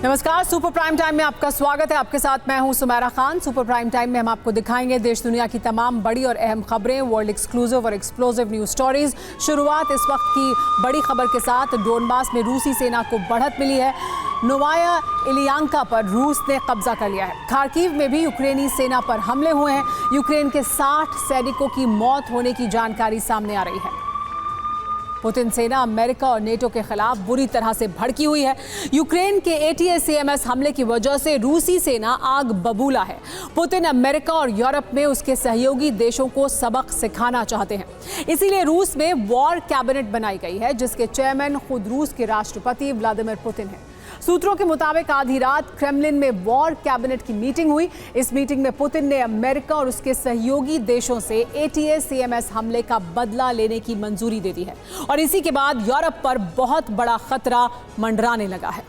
नमस्कार, super prime time में आपका स्वागत है। आपके साथ मैं हूं Sumera Khan. Super prime time में हम आपको दिखाएंगे देश दुनिया की तमाम बड़ी और अहम खबरें, वर्ल्ड एक्सक्लूसिव और एक्सप्लोसिव न्यूज स्टोरीज। शुरुआत इस वक्त की बड़ी खबर के साथ। डोनबास में रूसी सेना को बढ़त मिली है। नोवाया इलियांका पर रूस ने कब्जा कर लिया है। खार्किव में भी यूक्रेनी सेना पर हमले हुए हैं। यूक्रेन के 60 सैनिकों की मौत होने की जानकारी सामने आ रही है। पुतिन सेना अमेरिका और नेटो के खिलाफ बुरी तरह से भड़की हुई है। यूक्रेन के ATACMS हमले की वजह से रूसी सेना आग बबूला है। पुतिन अमेरिका और यूरोप में उसके सहयोगी देशों को सबक सिखाना चाहते हैं। इसीलिए रूस में वॉर कैबिनेट बनाई गई है, जिसके चेयरमैन खुद रूस के राष्ट्रपति व्लादिमीर पुतिन हैं। सूत्रों के मुताबिक आधी रात क्रेमलिन में वॉर कैबिनेट की मीटिंग हुई। इस मीटिंग में पुतिन ने अमेरिका और उसके सहयोगी देशों से ATACMS हमले का बदला लेने की मंजूरी दे दी है और इसी के बाद यूरोप पर बहुत बड़ा खतरा मंडराने लगा है।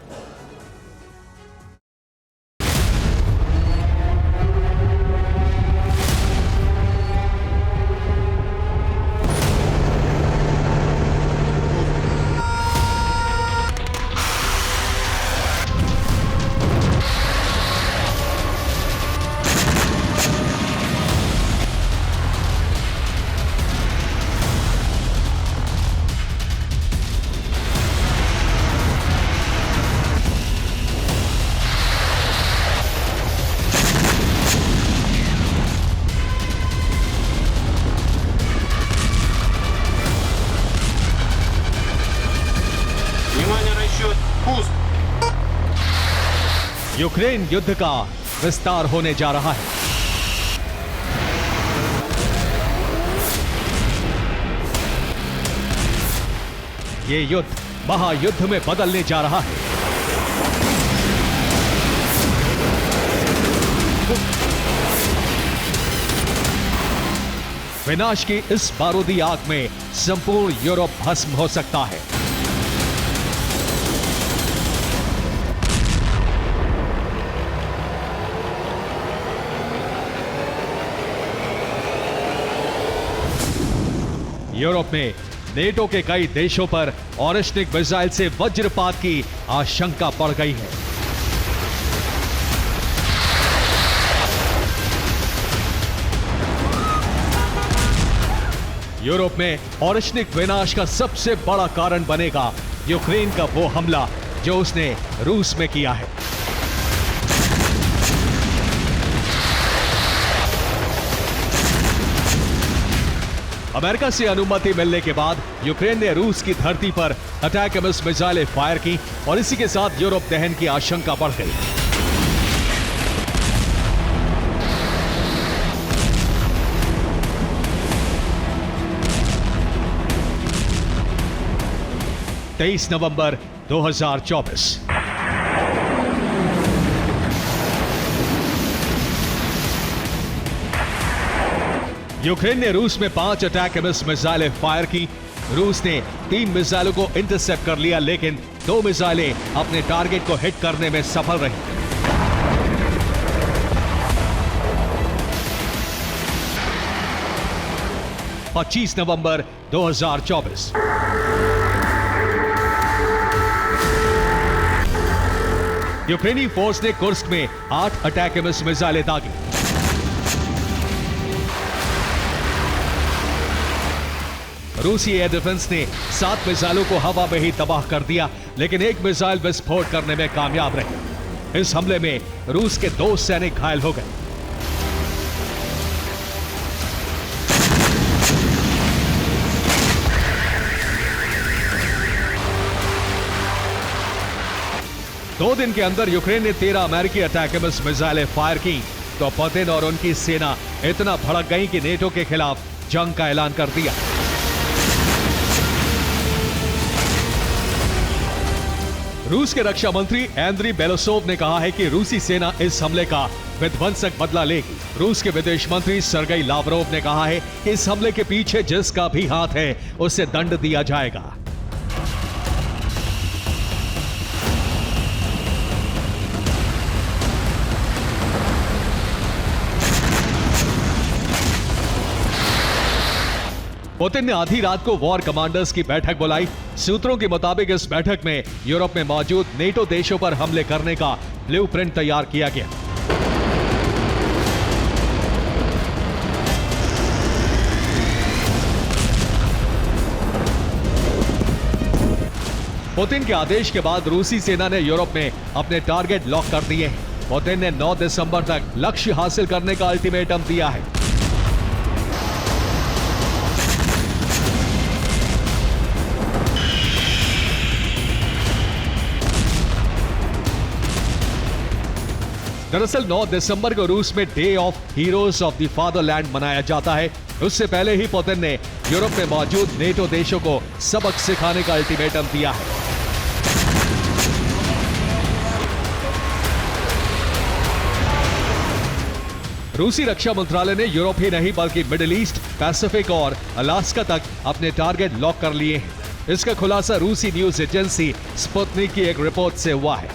यूक्रेन युद्ध का विस्तार होने जा रहा है। ये युद्ध महायुद्ध में बदलने जा रहा है। विनाश की इस बारूदी आग में संपूर्ण यूरोप भस्म हो सकता है। यूरोप में नेटो के कई देशों पर ऑरिस्टिक मिसाइल से वज्रपात की आशंका बढ़ गई है। यूरोप में ऑरिस्टिक विनाश का सबसे बड़ा कारण बनेगा यूक्रेन का वो हमला जो उसने रूस में किया है। अमेरिका से अनुमति मिलने के बाद यूक्रेन ने रूस की धरती पर अटैकमस मिसाइलें फायर की और इसी के साथ यूरोप दहन की आशंका बढ़ गई। तेईस नवंबर 2024 यूक्रेन ने रूस में 5 अटैकमस मिसाइलें फायर की। रूस ने 3 मिसाइलों को इंटरसेप्ट कर लिया, लेकिन 2 मिसाइलें अपने टारगेट को हिट करने में सफल रही। पच्चीस नवंबर 2024 यूक्रेनी फोर्स ने कुर्स्क में 8 अटैकमस मिसाइलें दागी। रूसी एयर डिफेंस ने 7 मिसाइलों को हवा में ही तबाह कर दिया, लेकिन एक मिसाइल विस्फोट करने में कामयाब रही। इस हमले में रूस के 2 सैनिक घायल हो गए। दो दिन के अंदर यूक्रेन ने 13 अमेरिकी अटैकमस मिसाइलें फायर की तो पुतिन और उनकी सेना इतना भड़क गई कि नेटो के खिलाफ जंग का ऐलान कर दिया। रूस के रक्षा मंत्री एंद्री बेलोसोव ने कहा है कि रूसी सेना इस हमले का विध्वंसक बदला लेगी। रूस के विदेश मंत्री सर्गेई लावरोव ने कहा है कि इस हमले के पीछे जिसका भी हाथ है उसे दंड दिया जाएगा। पुतिन ने आधी रात को वॉर कमांडर्स की बैठक बुलाई। सूत्रों के मुताबिक इस बैठक में यूरोप में मौजूद नेटो देशों पर हमले करने का ब्लूप्रिंट तैयार किया गया। पुतिन के आदेश के बाद रूसी सेना ने यूरोप में अपने टारगेट लॉक कर दिए हैं। पुतिन ने 9 दिसंबर तक लक्ष्य हासिल करने का अल्टीमेटम दिया है। दरअसल 9 दिसंबर को रूस में day of heroes of the fatherland मनाया जाता है। उससे पहले ही पुतिन ने यूरोप में मौजूद नेटो देशों को सबक सिखाने का अल्टीमेटम दिया है। रूसी रक्षा मंत्रालय ने यूरोप ही नहीं बल्कि मिडिल ईस्ट, पैसिफिक और अलास्का तक अपने टारगेट लॉक कर लिए हैं। इसका खुलासा रूसी न्यूज एजेंसी स्पुतनिक की एक रिपोर्ट से हुआ है।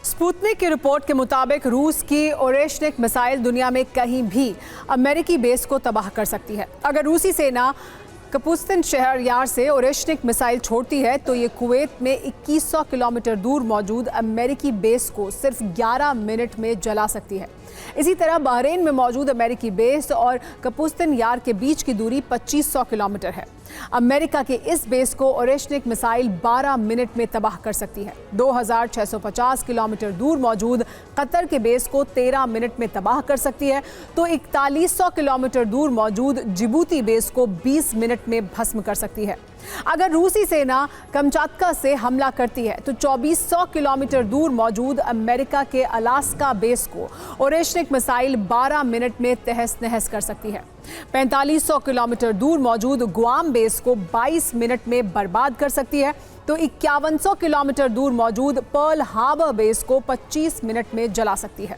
स्पुतनिक की रिपोर्ट के मुताबिक रूस की ओरेशनिक मिसाइल दुनिया में कहीं भी अमेरिकी बेस को तबाह कर सकती है। अगर रूसी सेना कपुस्तिन शहर यार से ओरेशनिक मिसाइल छोड़ती है तो ये कुवैत में 2100 किलोमीटर दूर मौजूद अमेरिकी बेस को सिर्फ 11 मिनट में जला सकती है। इसी तरह बहरीन में मौजूद अमेरिकी बेस और कपुस्तिन यार के बीच की दूरी 2500 किलोमीटर है। अमेरिका के इस बेस को ओरेशनिक मिसाइल 12 मिनट में तबाह कर सकती है। 2650 किलोमीटर दूर मौजूद कतर के बेस को 13 मिनट में तबाह कर सकती है तो 4100 किलोमीटर दूर मौजूद जिबूती बेस को 20 मिनट में भस्म कर सकती है। अगर रूसी सेना कमचातका से हमला करती है तो 2400 किलोमीटर दूर मौजूद अमेरिका के अलास्का बेस को ओरेशनिक मिसाइल 12 मिनट में तहस नहस कर सकती है। 4500 किलोमीटर दूर मौजूद गुआम बेस को 22 मिनट में बर्बाद कर सकती है तो 5100 किलोमीटर दूर मौजूद पर्ल हार्बर बेस को 25 मिनट में जला सकती है।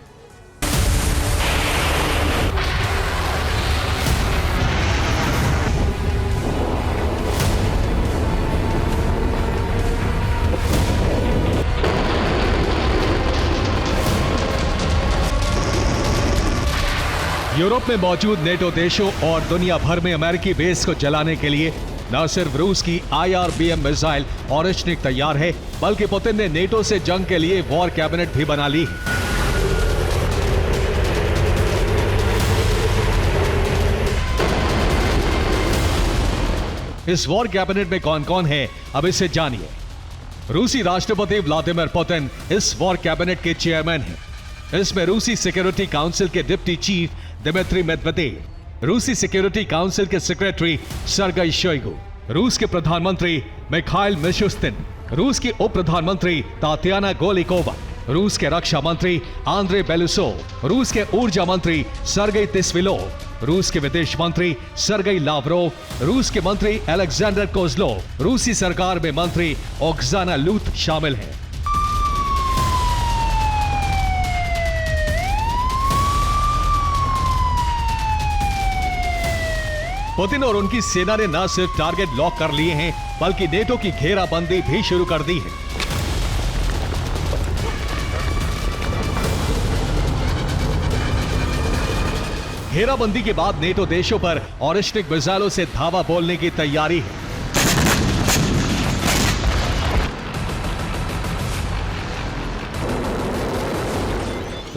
यूरोप में मौजूद नेटो देशों और दुनिया भर में अमेरिकी बेस को जलाने के लिए न सिर्फ रूस की IRBM मिसाइल ओरेशनिक तैयार है बल्कि पुतिन ने नेटो से जंग के लिए वॉर कैबिनेट भी बना ली है। इस वॉर कैबिनेट में कौन कौन है, अब इसे जानिए। रूसी राष्ट्रपति व्लादिमीर पुतिन इस वॉर कैबिनेट के चेयरमैन हैं। इसमें रूसी सिक्योरिटी काउंसिल के डिप्टी चीफ दिमित्री मेदवेदेव, रूसी सिक्योरिटी काउंसिल के सेक्रेटरी सर्गेई शोइगु, रूस के प्रधानमंत्री मिखाइल मिशुस्तिन, रूस की उप प्रधानमंत्री तातियाना गोलिकोवा, रूस के रक्षा मंत्री आंद्रे बेलुसोव, रूस के ऊर्जा मंत्री सर्गेई तिस्विलोव, रूस के विदेश मंत्री सर्गेई लावरोव, रूस के मंत्री अलेक्जेंडर कोज़लोव, रूसी सरकार में मंत्री ओक्साना लूथ शामिल हैं। पुतिन और उनकी सेना ने न सिर्फ टारगेट लॉक कर लिए हैं बल्कि नेटो की घेराबंदी भी शुरू कर दी है। घेराबंदी के बाद नेटो देशों पर ओरेशनिक मिसाइलों से धावा बोलने की तैयारी है।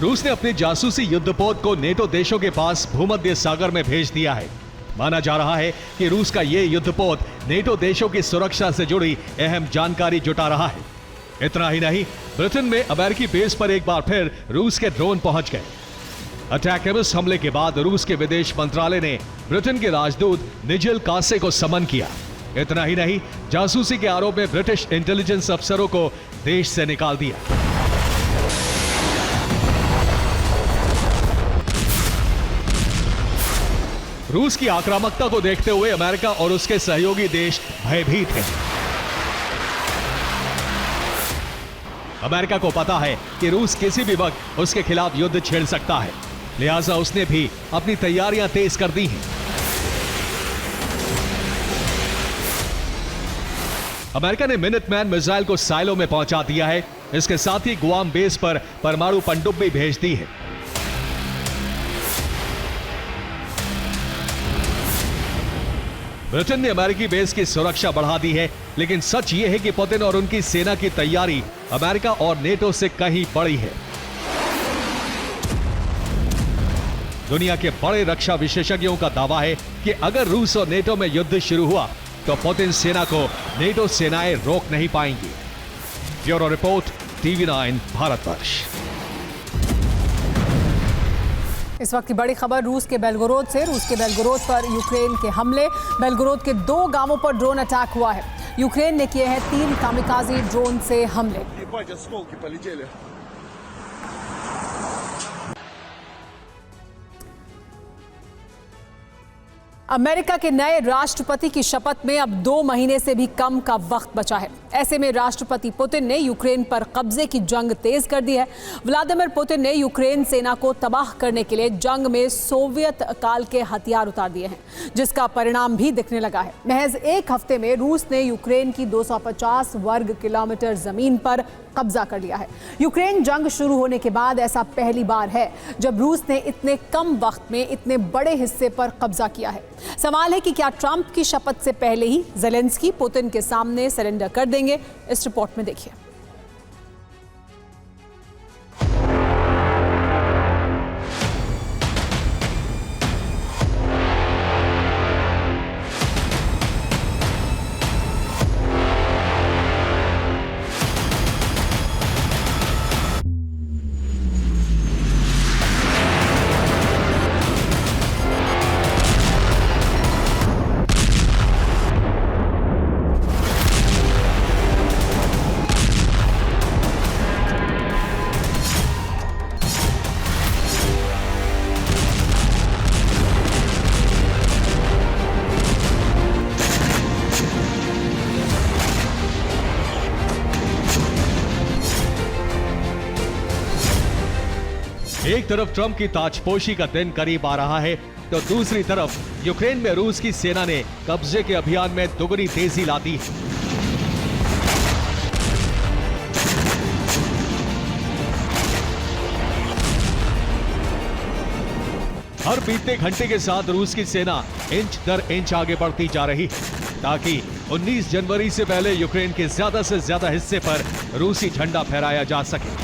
रूस ने अपने जासूसी युद्धपोत को नेटो देशों के पास भूमध्य सागर में भेज दिया है। माना जा रहा है कि रूस का यह युद्धपोत नेटो देशों की सुरक्षा से जुड़ी अहम जानकारी जुटा रहा है। इतना ही नहीं, ब्रिटेन में अमेरिकी बेस पर एक बार फिर रूस के ड्रोन पहुंच गए। अटैकमिस हमले के बाद रूस के विदेश मंत्रालय ने ब्रिटेन के राजदूत निजिल कासे को समन किया। इतना ही नहीं, जासूसी के आरोप में ब्रिटिश इंटेलिजेंस अफसरों को देश से निकाल दिया। रूस की आक्रामकता को देखते हुए अमेरिका और उसके सहयोगी देश भयभीत हैं। अमेरिका को पता है कि रूस किसी भी वक्त उसके खिलाफ युद्ध छेड़ सकता है, लिहाजा उसने भी अपनी तैयारियां तेज कर दी हैं। अमेरिका ने मिनटमैन मिसाइल को साइलो में पहुंचा दिया है। इसके साथ ही गुआम बेस पर परमाणु पनडुब्बी भेज दी है। ब्रिटेन ने अमेरिकी बेस की सुरक्षा बढ़ा दी है, लेकिन सच यह है कि पुतिन और उनकी सेना की तैयारी अमेरिका और नेटो से कहीं बड़ी है। दुनिया के बड़े रक्षा विशेषज्ञों का दावा है कि अगर रूस और नेटो में युद्ध शुरू हुआ तो पुतिन सेना को नेटो सेनाएं रोक नहीं पाएंगी। Bureau report, TV9 Bharatvarsh. इस वक्त की बड़ी खबर रूस के बेलगोरोद से। रूस के बेलगोरोद पर यूक्रेन के हमले। बेलगोरोद के 2 गांवों पर ड्रोन अटैक हुआ है। यूक्रेन ने किए हैं 3 कामिकाज़ी ड्रोन से हमले। अमेरिका के नए राष्ट्रपति की शपथ में अब 2 महीने से भी कम का वक्त बचा है। ऐसे में राष्ट्रपति पुतिन ने यूक्रेन पर कब्जे की जंग तेज कर दी है। व्लादिमीर पुतिन ने यूक्रेन सेना को तबाह करने के लिए जंग में सोवियत काल के हथियार उतार दिए हैं, जिसका परिणाम भी दिखने लगा है। महज 1 हफ्ते में रूस ने यूक्रेन की 250 वर्ग किलोमीटर जमीन पर कब्जा कर लिया है। यूक्रेन जंग शुरू होने के बाद ऐसा पहली बार है जब रूस ने इतने कम वक्त में इतने बड़े हिस्से पर कब्जा किया है। सवाल है कि क्या ट्रंप की शपथ से पहले ही ज़ेलेंस्की पुतिन के सामने सरेंडर कर देंगे? इस रिपोर्ट में देखिए। एक तरफ ट्रंप की ताजपोशी का दिन करीब आ रहा है, तो दूसरी तरफ यूक्रेन में रूस की सेना ने कब्जे के अभियान में दुगनी तेजी ला दी है। हर बीतते घंटे के साथ रूस की सेना इंच दर इंच आगे बढ़ती जा रही है, ताकि 19 जनवरी से पहले यूक्रेन के ज्यादा से ज्यादा हिस्से पर रूसी झंडा फहराया जा सके।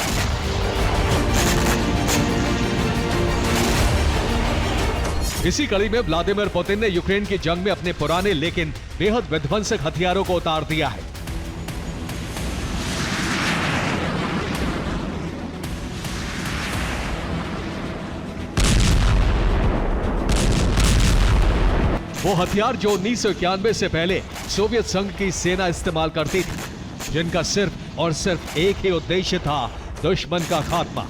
इसी कड़ी में व्लादिमीर पुतिन ने यूक्रेन की जंग में अपने पुराने लेकिन बेहद विध्वंसक हथियारों को उतार दिया है। वो हथियार जो 1991 से पहले सोवियत संघ की सेना इस्तेमाल करती थी, जिनका सिर्फ और सिर्फ एक ही उद्देश्य था, दुश्मन का खात्मा,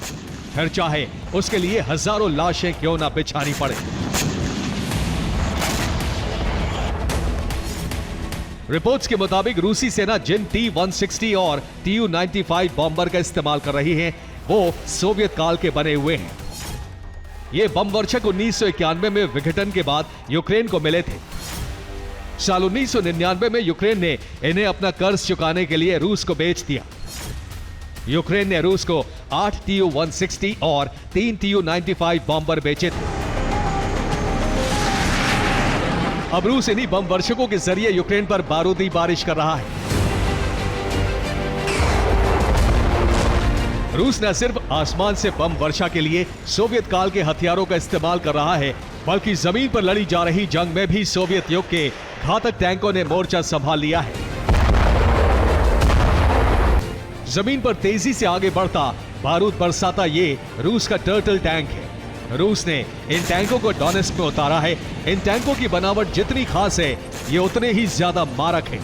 फिर चाहे उसके लिए हजारों लाशें क्यों ना बिछानी पड़े। रिपोर्ट्स के मुताबिक रूसी सेना जिन T-160 और Tu-95 बॉम्बर का इस्तेमाल कर रही है, वो सोवियत काल के बने हुए हैं। ये बम वर्षक 1991 में विघटन के बाद यूक्रेन को मिले थे। साल 1999 में यूक्रेन ने इन्हें अपना कर्ज चुकाने के लिए रूस को बेच दिया। यूक्रेन ने रूस को 8 Tu-160 और 3 Tu-95 बॉम्बर बेचे थे। अब रूस इन्हीं बम वर्षकों के जरिए यूक्रेन पर बारूदी बारिश कर रहा है। रूस न सिर्फ आसमान से बम वर्षा के लिए सोवियत काल के हथियारों का इस्तेमाल कर रहा है, बल्कि जमीन पर लड़ी जा रही जंग में भी सोवियत युग के घातक टैंकों ने मोर्चा संभाल लिया है। जमीन पर तेजी से आगे बढ़ता, बारूद बरसाता ये रूस का टर्टल टैंक है। रूस ने इन टैंकों को डोनेस्क में उतारा है। इन टैंकों की बनावट जितनी खास है, ये उतने ही ज्यादा मारक है।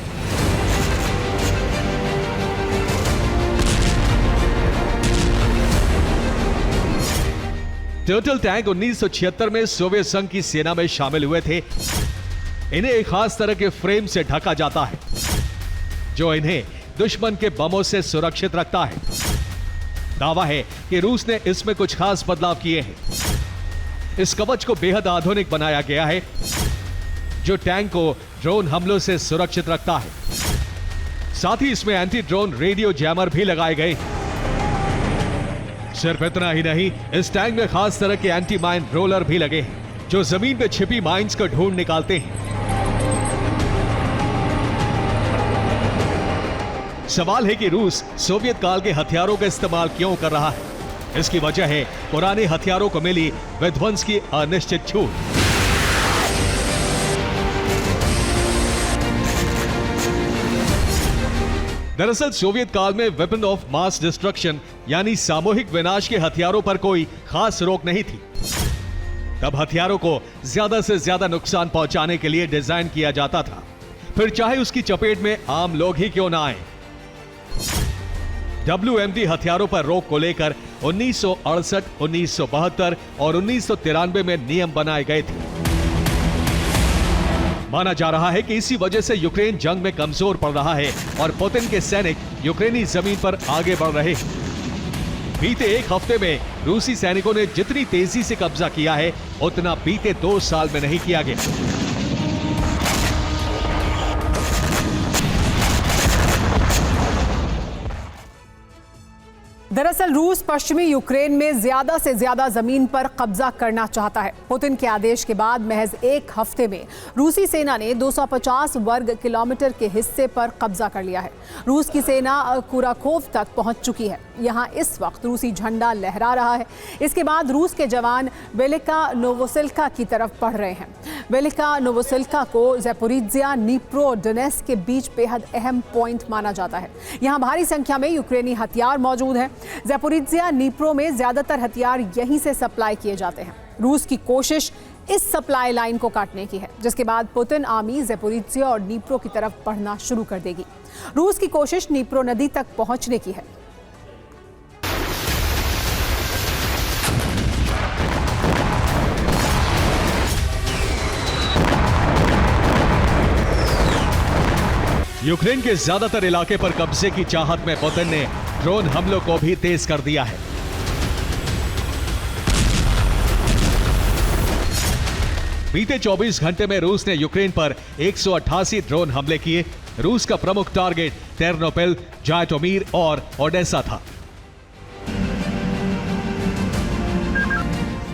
टर्टल टैंक 1976 में सोवियत संघ की सेना में शामिल हुए थे। इन्हें एक खास तरह के फ्रेम से ढका जाता है, जो इन्हें दुश्मन के बमों से सुरक्षित रखता है। दावा है कि रूस ने इसमें कुछ खास बदलाव किए हैं। इस कवच को बेहद आधुनिक बनाया गया है, जो टैंक को ड्रोन हमलों से सुरक्षित रखता है। साथ ही इसमें एंटी ड्रोन रेडियो जैमर भी लगाए गए। सिर्फ इतना ही नहीं, इस टैंक में खास तरह के एंटी माइन रोलर भी लगे हैं जो जमीन पे छिपी माइंस को ढूंढ निकालते हैं। सवाल है कि रूस सोवियत काल के हथियारों का इस्तेमाल क्यों कर रहा है। इसकी वजह है पुराने हथियारों को मिली विध्वंस की अनिश्चित छूट। दरअसल सोवियत काल में वेपन ऑफ मास डिस्ट्रक्शन यानी सामूहिक विनाश के हथियारों पर कोई खास रोक नहीं थी। तब हथियारों को ज्यादा से ज्यादा नुकसान पहुंचाने के लिए डिजाइन किया जाता था, फिर चाहे उसकी चपेट में आम लोग ही क्यों ना आए। WMD हथियारों पर रोक को लेकर 1968, 1972 और 1993 में नियम बनाए गए थे। माना जा रहा है कि इसी वजह से यूक्रेन जंग में कमजोर पड़ रहा है और पुतिन के सैनिक यूक्रेनी जमीन पर आगे बढ़ रहे हैं। बीते एक हफ्ते में रूसी सैनिकों ने जितनी तेजी से कब्जा किया है उतना बीते 2 साल में नहीं किया गया। दरअसल रूस पश्चिमी यूक्रेन में ज्यादा से ज्यादा जमीन पर कब्जा करना चाहता है। पुतिन के आदेश के बाद महज एक हफ्ते में रूसी सेना ने 250 वर्ग किलोमीटर के हिस्से पर कब्जा कर लिया है। रूस की सेना कुराकोव तक पहुंच चुकी है। यहां इस वक्त रूसी झंडा लहरा रहा है। इसके बाद रूस के जवान वेलिका नोवोसिल्का की तरफ बढ़ रहे हैं। वेलिका नोवोसिल्का को ज़ैपोरिज़िया, नीप्रो, डोनेत्स्क के बीच बेहद अहम पॉइंट माना जाता है। यहां भारी संख्या में यूक्रेनी हथियार मौजूद हैं। ज़ैपोरिज़िया, नीप्रो में ज्यादातर हथियार यहीं से सप्लाई किए जाते हैं। रूस की कोशिश इस सप्लाई लाइन को काटने की है, जिसके बाद पुतिन आर्मी ज़ैपोरिज़िया और नीप्रो की तरफ बढ़ना शुरू कर देगी। रूस की कोशिश नीप्रो नदी तक पहुंचने की है। यूक्रेन के ज्यादातर इलाके पर कब्जे की चाहत में पुतिन ने ड्रोन हमलों को भी तेज कर दिया है। बीते 24 घंटे में रूस ने यूक्रेन पर 188 ड्रोन हमले किए। रूस का प्रमुख टारगेट टेर्नोपिल, जायटोमीर और ओडेसा था।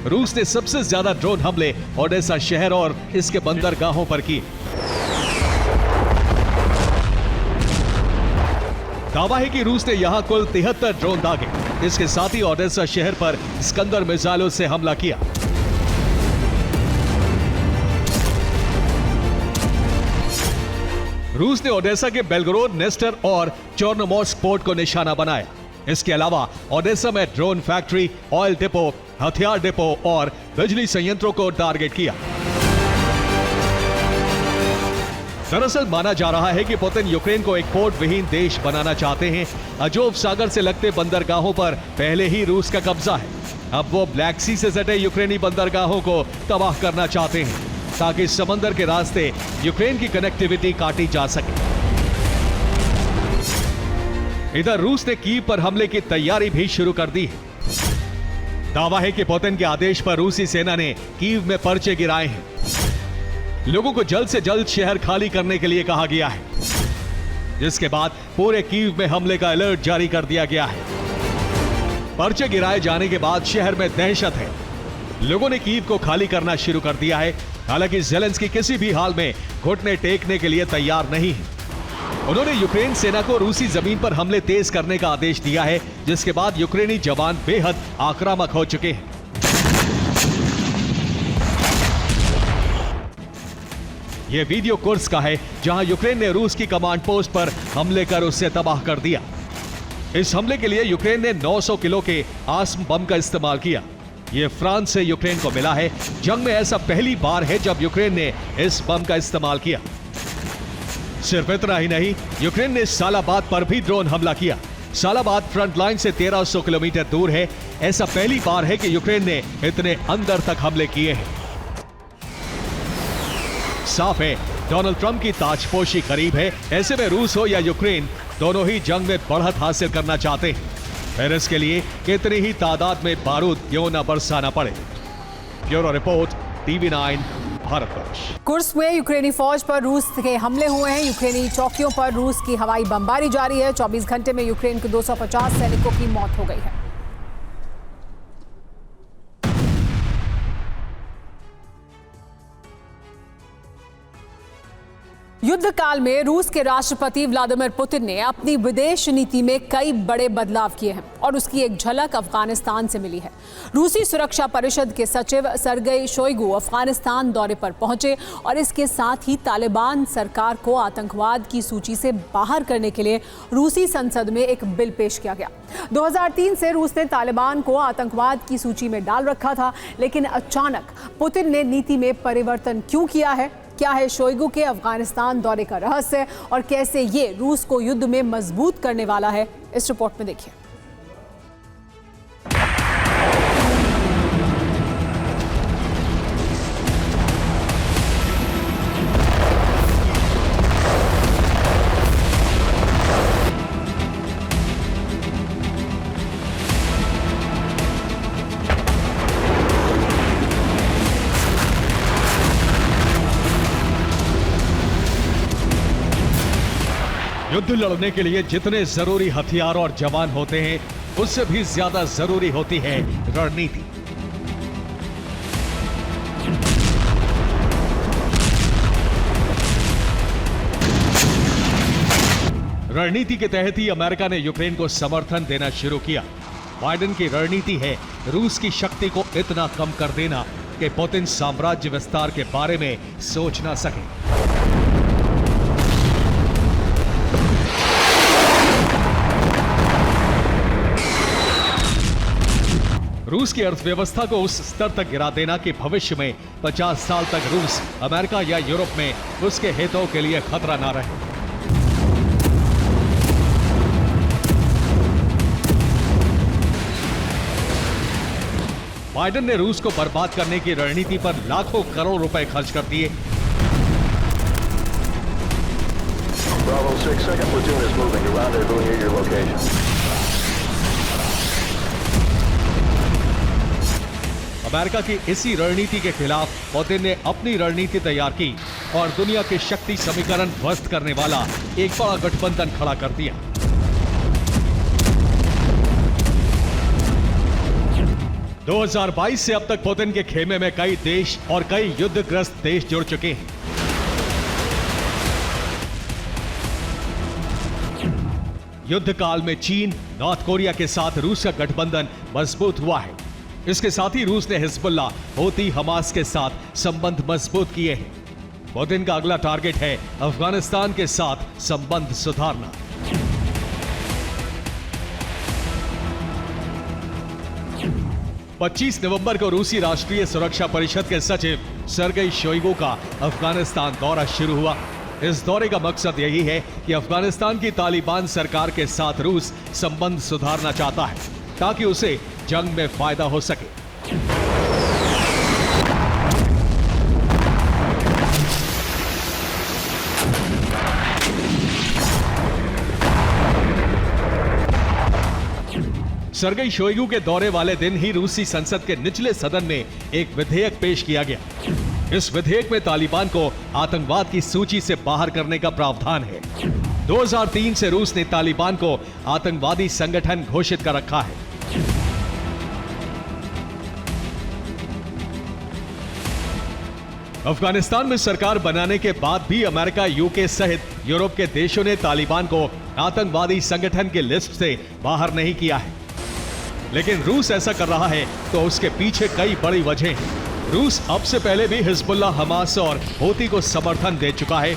रूस ने सबसे ज्यादा ड्रोन हमले ओडेसा शहर और इसके बंदरगाहों पर किए। दावा है कि रूस ने यहां कुल 73 ड्रोन दागे। इसके साथ ही ओडेसा शहर पर स्कंदर मिसाइलों से हमला किया। रूस ने ओडेसा के बेलगोरोद, नेस्टर और चोर्नोमोर्स्क पोर्ट को निशाना बनाया। इसके अलावा ओडेसा में ड्रोन फैक्ट्री, ऑयल डिपो, हथियार डिपो और बिजली संयंत्रों को टारगेट किया। दरअसल माना जा रहा है कि पुतिन यूक्रेन को एक पोर्ट विहीन देश बनाना चाहते हैं। अजोव सागर से लगते बंदरगाहों पर पहले ही रूस का कब्जा है। अब वो ब्लैक सी से सटे यूक्रेनी बंदरगाहों को तबाह करना चाहते हैं ताकि समंदर के रास्ते यूक्रेन की कनेक्टिविटी काटी जा सके। इधर रूस ने कीव पर हमले की तैयारी भी शुरू कर दी है। दावा है कि पुतिन के आदेश पर रूसी सेना ने कीव में पर्चे गिराए हैं। लोगों को जल्द से जल्द शहर खाली करने के लिए कहा गया है, जिसके बाद पूरे कीव में हमले का अलर्ट जारी कर दिया गया है। पर्चे गिराए जाने के बाद शहर में दहशत है। लोगों ने कीव को खाली करना शुरू कर दिया है। हालांकि ज़ेलेंस्की किसी भी हाल में घुटने टेकने के लिए तैयार नहीं है। उन्होंने यूक्रेन सेना को रूसी जमीन पर हमले तेज करने का आदेश दिया है, जिसके बाद यूक्रेनी जवान बेहद आक्रामक हो चुके हैं। यह वीडियो कुर्स्क का है, जहां यूक्रेन ने रूस की कमांड पोस्ट पर हमले कर उसे तबाह कर दिया। इस हमले के लिए यूक्रेन ने 900 किलो के आस्म बम का इस्तेमाल किया। यह फ्रांस से यूक्रेन को मिला है। जंग में ऐसा पहली बार है जब यूक्रेन ने इस बम का इस्तेमाल किया। सिर्फ इतना ही नहीं, यूक्रेन ने सालाबाद पर भी ड्रोन हमला किया। सालाबाद फ्रंट लाइन से 1300 किलोमीटर दूर है। ऐसा पहली बार है कि यूक्रेन ने इतने अंदर तक हमले किए हैं। साफ है, डोनाल्ड ट्रंप की ताजपोशी करीब है। ऐसे में रूस हो या यूक्रेन, दोनों ही जंग में बढ़त हासिल करना चाहते हैं। फिर इसके लिए कितनी ही तादाद में बारूद क्यों न बरसाना पड़े। Bureau report, TV9 Bharat. Bharatvarsh. Kursk में यूक्रेनी फौज पर रूस के हमले हुए हैं। यूक्रेनी चौकियों पर रूस की हवाई बमबारी जारी है। 24 घंटे में यूक्रेन के 250 सैनिकों की मौत हो गई है। युद्ध काल में रूस के राष्ट्रपति व्लादिमीर पुतिन ने अपनी विदेश नीति में कई बड़े बदलाव किए हैं और उसकी एक झलक अफगानिस्तान से मिली है। रूसी सुरक्षा परिषद के सचिव सरगई शोइगु अफगानिस्तान दौरे पर पहुंचे और इसके साथ ही तालिबान सरकार को आतंकवाद की सूची से बाहर करने के लिए रूसी संसद में एक बिल पेश किया गया। 2003 से रूस ने तालिबान को आतंकवाद की सूची में डाल रखा था, लेकिन अचानक पुतिन ने नीति में परिवर्तन क्यों किया है? क्या है शोइगु के अफगानिस्तान दौरे का रहस्य और कैसे ये रूस को युद्ध में मजबूत करने वाला है? इस रिपोर्ट में देखिए। युद्ध लड़ने के लिए जितने जरूरी हथियार और जवान होते हैं, उससे भी ज्यादा जरूरी होती है रणनीति। रणनीति के तहत ही अमेरिका ने यूक्रेन को समर्थन देना शुरू किया। बाइडेन की रणनीति है रूस की शक्ति को इतना कम कर देना कि पुतिन साम्राज्य विस्तार के बारे में सोच ना सके। रूस की अर्थव्यवस्था को उस स्तर तक गिरा देना कि भविष्य में 50 साल तक रूस अमेरिका या यूरोप में उसके हितों के लिए खतरा ना रहे। बाइडेन ने रूस को बर्बाद करने की रणनीति पर लाखों करोड़ रुपए खर्च कर दिए। Bravo 6, second platoon is moving to rendezvous near your location. America की इसी रणनीति के खिलाफ पुतिन ने अपनी रणनीति तैयार की और दुनिया के शक्ति समीकरण ध्वस्त करने वाला एक बड़ा गठबंधन खड़ा कर दिया। – 2022 से अब तक पुतिन के खेमे में कई देश और कई युद्धग्रस्त देश जुड़ चुके हैं। युद्ध काल में चीन, नॉर्थ कोरिया के साथ रूस का गठबंधन मजबूत हुआ है। इसके साथ ही रूस ने हिजबुल्लाह, हूती, हमास के साथ संबंध मजबूत किए हैं। पुतिन का अगला टारगेट है अफगानिस्तान के साथ संबंध सुधारना। – 25 नवंबर को रूसी राष्ट्रीय सुरक्षा परिषद के सचिव सरगई शोइगु का अफगानिस्तान दौरा शुरू हुआ। इस दौरे का मकसद यही है कि अफगानिस्तान की तालिबान सरकार के साथ रूस संबंध सुधारना चाहता है ताकि उसे जंग में फायदा हो सके। सरगई शोइगु के दौरे वाले दिन ही रूसी संसद के निचले सदन में एक विधेयक पेश किया गया। इस विधेयक में तालिबान को आतंकवाद की सूची से बाहर करने का प्रावधान है। 2003 से रूस ने तालिबान को आतंकवादी संगठन घोषित कर रखा है। अफगानिस्तान में सरकार बनाने के बाद भी अमेरिका, यूके सहित यूरोप के देशों ने तालिबान को आतंकवादी संगठन की लिस्ट से बाहर नहीं किया है। लेकिन रूस ऐसा कर रहा है तो उसके पीछे कई बड़ी वजह हैं। रूस अब से पहले भी हिजबुल्लाह, हमास और हूती को समर्थन दे चुका है।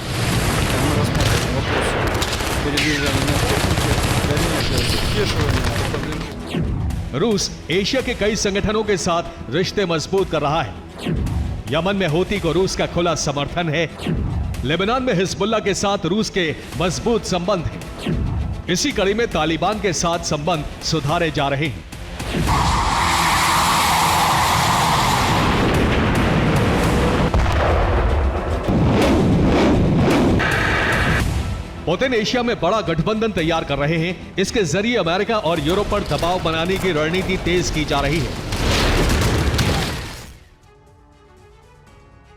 रूस एशिया के कई संगठनों के साथ रिश्ते मजबूत कर रहा है। यमन में हूती को रूस का खुला समर्थन है। लेबनान में हिजबुल्लाह के साथ रूस के मजबूत संबंध हैं। इसी कड़ी में तालिबान के साथ संबंध सुधारे जा रहे हैं। पुतिन एशिया में बड़ा गठबंधन तैयार कर रहे हैं। इसके जरिए अमेरिका और यूरोप पर दबाव बनाने की रणनीति तेज की जा रही है।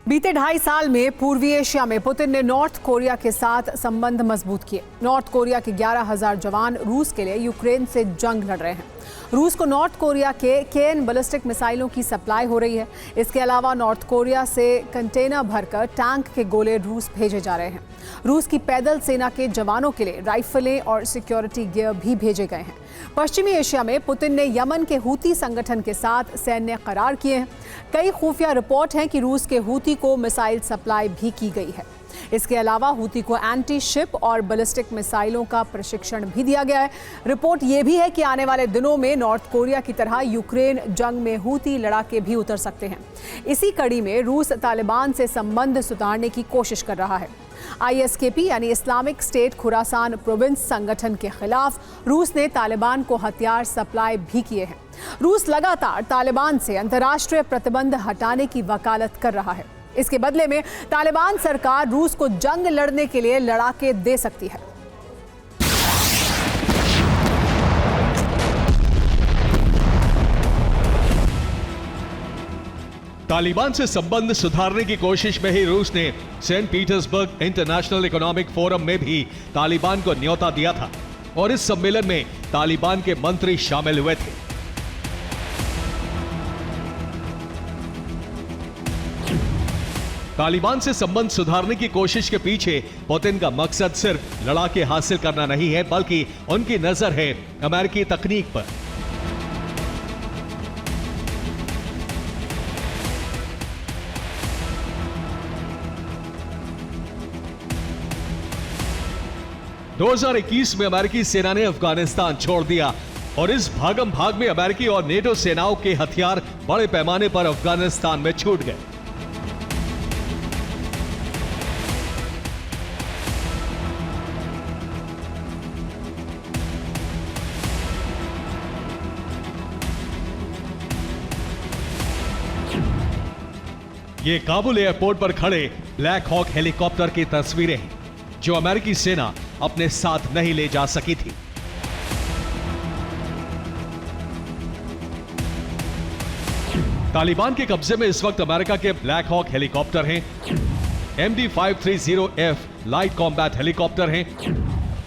बीते 2.5 साल में पूर्वी एशिया में पुतिन ने नॉर्थ कोरिया के साथ संबंध मजबूत किए। नॉर्थ कोरिया के 11,000 जवान रूस के लिए यूक्रेन से जंग लड़ रहे हैं। रूस को नॉर्थ कोरिया के केएन बैलिस्टिक मिसाइलों की सप्लाई हो रही है। इसके अलावा नॉर्थ कोरिया से कंटेनर भरकर टैंक के गोले रूस भेजे जा रहे हैं। रूस की पैदल सेना के जवानों के लिए राइफलें और सिक्योरिटी गियर भी भेजे गए हैं। पश्चिमी एशिया में पुतिन ने यमन के हूती संगठन के साथ सैन्य करार किए हैं। कई खुफिया रिपोर्ट हैं कि रूस के हूती को मिसाइल सप्लाई भी की गई है। इसके अलावा हूती को एंटी शिप और बैलिस्टिक मिसाइलों का प्रशिक्षण भी दिया गया है। रिपोर्ट ये भी है कि आने वाले दिनों में नॉर्थ कोरिया की तरह यूक्रेन जंग में हूती लड़ाके भी उतर सकते हैं। इसी कड़ी में रूस तालिबान से संबंध सुधारने की कोशिश कर रहा है। ISKP यानी इस्लामिक स्टेट खुरासान प्रोविंस संगठन के खिलाफ रूस ने तालिबान को हथियार सप्लाई भी किए हैं। रूस लगातार तालिबान से अंतर्राष्ट्रीय प्रतिबंध हटाने की वकालत कर रहा है। इसके बदले में तालिबान सरकार रूस को जंग लड़ने के लिए लड़ाके दे सकती है। तालिबान से संबंध सुधारने की कोशिश में ही रूस ने Saint Petersburg international economic forum में भी तालिबान को न्योता दिया था और इस सम्मेलन में तालिबान के मंत्री शामिल हुए थे। तालिबान से संबंध सुधारने की कोशिश के पीछे पुतिन का मकसद सिर्फ लड़ाके हासिल करना नहीं है, बल्कि उनकी नजर है अमेरिकी तकनीक पर। – 2021 में अमेरिकी सेना ने अफगानिस्तान छोड़ दिया और इस भागम भाग में अमेरिकी और नेटो सेनाओं के हथियार बड़े पैमाने पर अफगानिस्तान में छूट गए। ये काबुल एयरपोर्ट पर खड़े ब्लैक हॉक हेलीकॉप्टर की तस्वीरें हैं जो अमेरिकी सेना अपने साथ नहीं ले जा सकी थी। तालिबान के कब्जे में इस वक्त अमेरिका के ब्लैक हॉक हेलीकॉप्टर हैं, MD-530F लाइट कॉम्बैट हेलीकॉप्टर हैं,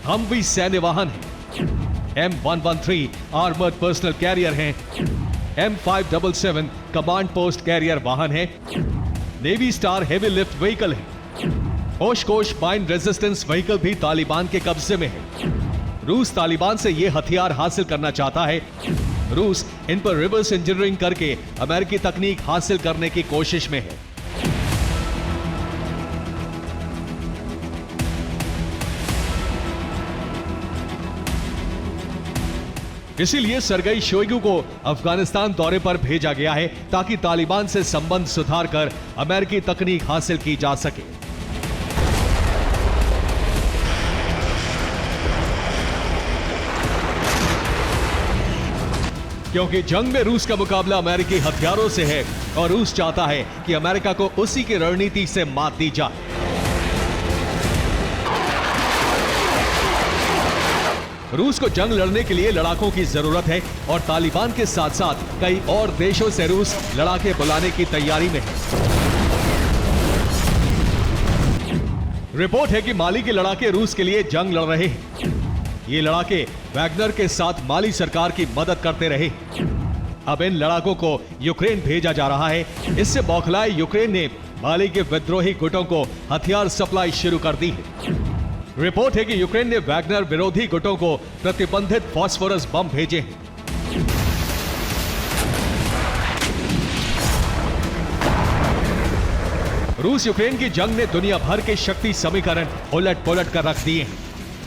हमवी सैन्य वाहन हैं, M113 आर्मर्ड पर्सनल कैरियर हैं, M577 कमांड पोस्ट कैरियर वाहन है, navy star heavy lift vehicle है, ओशकोश माइन रेजिस्टेंस व्हीकल भी तालिबान के कब्जे में है। रूस तालिबान से यह हथियार हासिल करना चाहता है। रूस इन पर रिवर्स इंजीनियरिंग करके अमेरिकी तकनीक हासिल करने की कोशिश में है। इसीलिए सरगई शोइगु को अफगानिस्तान दौरे पर भेजा गया है ताकि तालिबान से संबंध सुधारकर अमेरिकी तकनीक हासिल की जा सके। क्योंकि जंग में रूस का मुकाबला अमेरिकी हथियारों से है और रूस चाहता है कि अमेरिका को उसी की रणनीति से मात दी जाए। रूस को जंग लड़ने के लिए लड़ाकों की जरूरत है और तालिबान के साथ साथ कई और देशों से रूस लड़ाके बुलाने की तैयारी में है। रिपोर्ट है कि माली के लड़ाके रूस के लिए जंग लड़ रहे हैं। ये लड़ाके वैगनर के साथ माली सरकार की मदद करते रहे। अब इन लड़ाकों को यूक्रेन भेजा जा रहा है। इससे बौखलाए यूक्रेन ने माली के विद्रोही गुटों को हथियार सप्लाई शुरू कर दी है। रिपोर्ट है कि यूक्रेन ने वैगनर विरोधी गुटों को प्रतिबंधित फास्फोरस बम भेजे हैं। रूस यूक्रेन की जंग ने दुनिया भर के शक्ति समीकरण उलट पुलट कर रख दिए हैं।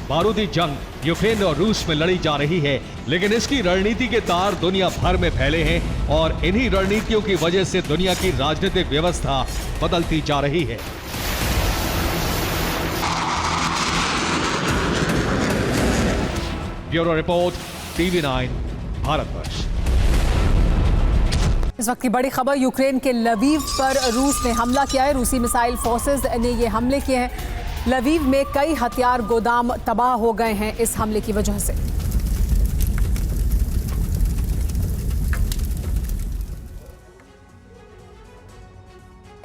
बारूदी जंग यूक्रेन और रूस में लड़ी जा रही है, लेकिन इसकी रणनीति के तार दुनिया भर में फैले हैं और इन्हीं रणनीतियों की वजह से दुनिया की राजनीतिक व्यवस्था बदलती जा रही है। Bureau report, TV9 Bharatvarsh. इस वक्त की बड़ी खबर, यूक्रेन के लवीव पर रूस ने हमला किया है। रूसी मिसाइल फोर्सेस ने ये हमले किए हैं। लवीव में कई हथियार गोदाम तबाह हो गए हैं इस हमले की वजह से।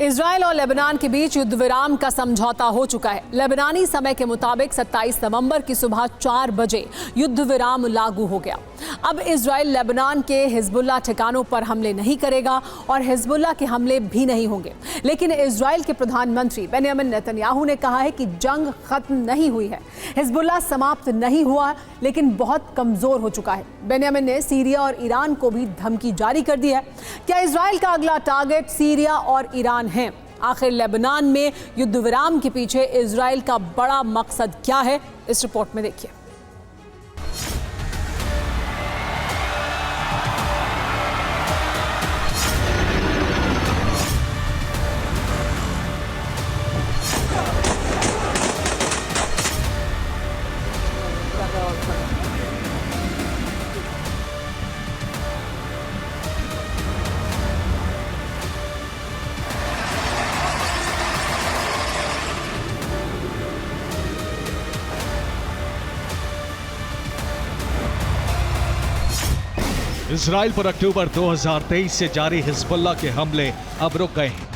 इजरायल और लेबनान के बीच युद्ध विराम का समझौता हो चुका है। लेबनानी समय के मुताबिक 27 नवंबर की सुबह 4 बजे युद्ध विराम लागू हो गया। अब इजरायल लेबनान के हिजबुल्लाह ठिकानों पर हमले नहीं करेगा और हिजबुल्लाह के हमले भी नहीं होंगे। लेकिन इजरायल के प्रधानमंत्री बेंयामिन नेतन्याहू ने कहा है कि जंग खत्म नहीं हुई है, हिजबुल्लाह समाप्त नहीं हुआ लेकिन बहुत कमजोर हो चुका है। बेंयामिन ने सीरिया और ईरान को भी धमकी जारी कर दी है। क्या इजरायल का अगला टारगेट सीरिया और ईरान है? आखिर लेबनान में युद्ध विराम के पीछे इजरायल का बड़ा मकसद क्या है? इस रिपोर्ट में देखिए। इजराइल पर अक्टूबर 2023 से जारी हिजबुल्लाह के हमले अब रुक गए हैं।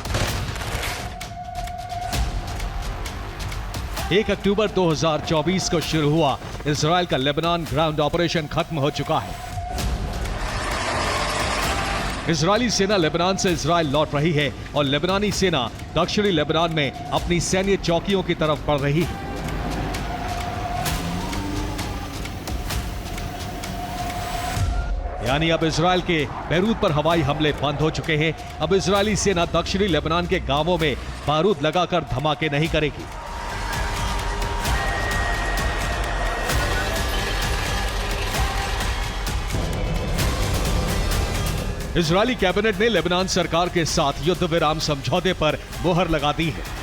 1 अक्टूबर 2024 को शुरू हुआ इजराइल का लेबनान ग्राउंड ऑपरेशन खत्म हो चुका है। इजरायली सेना लेबनान से इजराइल लौट रही है और लेबनानी सेना दक्षिणी लेबनान में अपनी सैन्य चौकियों की तरफ बढ़ रही है। यानी अब इजराइल के बैरूत पर हवाई हमले बंद हो चुके हैं। अब इजरायली सेना दक्षिणी लेबनान के गांवों में बारूद लगाकर धमाके नहीं करेगी। इजरायली कैबिनेट ने लेबनान सरकार के साथ युद्ध विराम समझौते पर मुहर लगा दी है।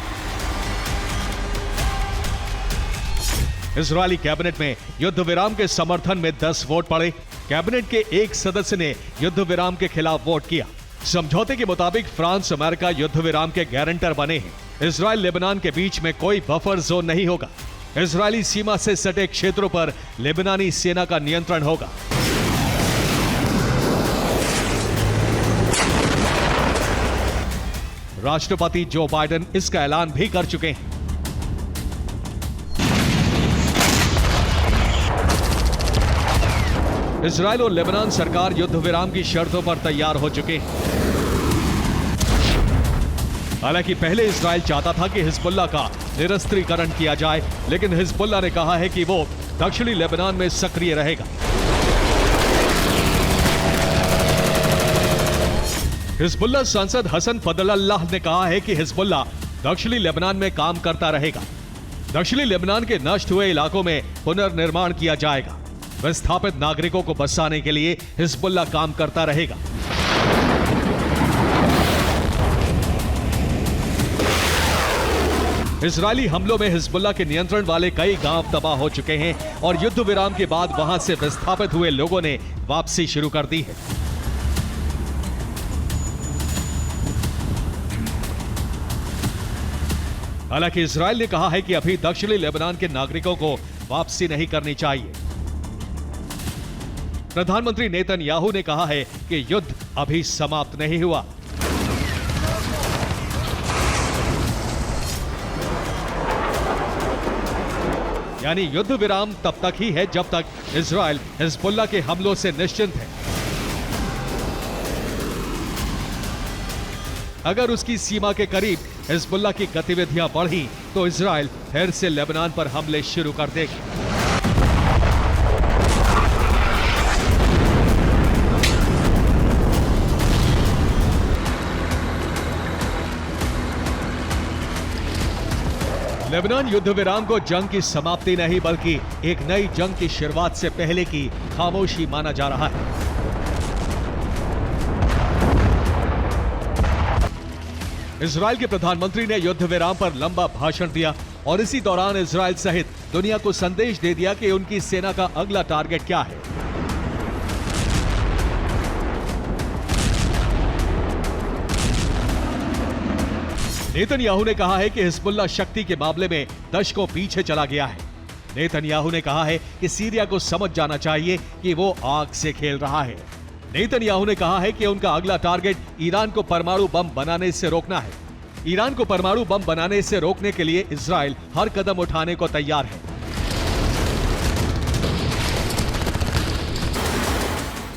इजरायली कैबिनेट में युद्ध विराम के समर्थन में 10 वोट पड़े। कैबिनेट के एक सदस्य ने युद्ध विराम के खिलाफ वोट किया। समझौते के मुताबिक फ्रांस अमेरिका युद्ध विराम के गारंटर बने हैं। इजराइल लेबनान के बीच में कोई बफर जोन नहीं होगा। इजरायली सीमा से सटे क्षेत्रों पर लेबनानी सेना का नियंत्रण होगा। राष्ट्रपति जो बाइडेन इसका ऐलान भी कर चुके हैं। इजराइल और लेबनान सरकार युद्ध विराम की शर्तों पर तैयार हो चुके हैं। हालांकि पहले इजराइल चाहता था कि हिजबुल्लाह का निरस्त्रीकरण किया जाए, लेकिन हिजबुल्लाह ने कहा है कि वो दक्षिणी लेबनान में सक्रिय रहेगा। हिजबुल्लाह सांसद हसन फदलल्लाह ने कहा है कि हिजबुल्लाह दक्षिणी लेबनान में काम करता रहेगा। दक्षिणी लेबनान के नष्ट हुए इलाकों में पुनर्निर्माण किया जाएगा। विस्थापित नागरिकों को बसाने के लिए हिजबुल्लाह काम करता रहेगा। इजरायली हमलों में हिजबुल्लाह के नियंत्रण वाले कई गांव तबाह हो चुके हैं और युद्ध विराम के बाद वहां से विस्थापित हुए लोगों ने वापसी शुरू कर दी है। हालांकि इजराइल ने कहा है कि अभी दक्षिणी लेबनान के नागरिकों को वापसी नहीं करनी चाहिए। प्रधानमंत्री नेतन्याहू ने कहा है कि युद्ध अभी समाप्त नहीं हुआ। यानी युद्ध विराम तब तक ही है जब तक इजराइल हिजबुल्लाह के हमलों से निश्चिंत है। अगर उसकी सीमा के करीब हिजबुल्लाह की गतिविधियां बढ़ी तो इजराइल फिर से लेबनान पर हमले शुरू कर देगी। लेबनान युद्ध विराम को जंग की समाप्ति नहीं बल्कि एक नई जंग की शुरुआत से पहले की खामोशी माना जा रहा है। इजराइल के प्रधानमंत्री ने युद्ध विराम पर लंबा भाषण दिया और इसी दौरान इजराइल सहित दुनिया को संदेश दे दिया कि उनकी सेना का अगला टारगेट क्या है। नेतन्याहू ने कहा है कि हिजबुल्लाह शक्ति के मामले में दशकों पीछे चला गया है। नेतन्याहू ने कहा है कि सीरिया को समझ जाना चाहिए कि वो आग से खेल रहा है। नेतन्याहू ने कहा है कि उनका अगला टारगेट ईरान को परमाणु बम बनाने से रोकना है। ईरान को परमाणु बम बनाने से रोकने के लिए इजराइल हर कदम उठाने को तैयार है।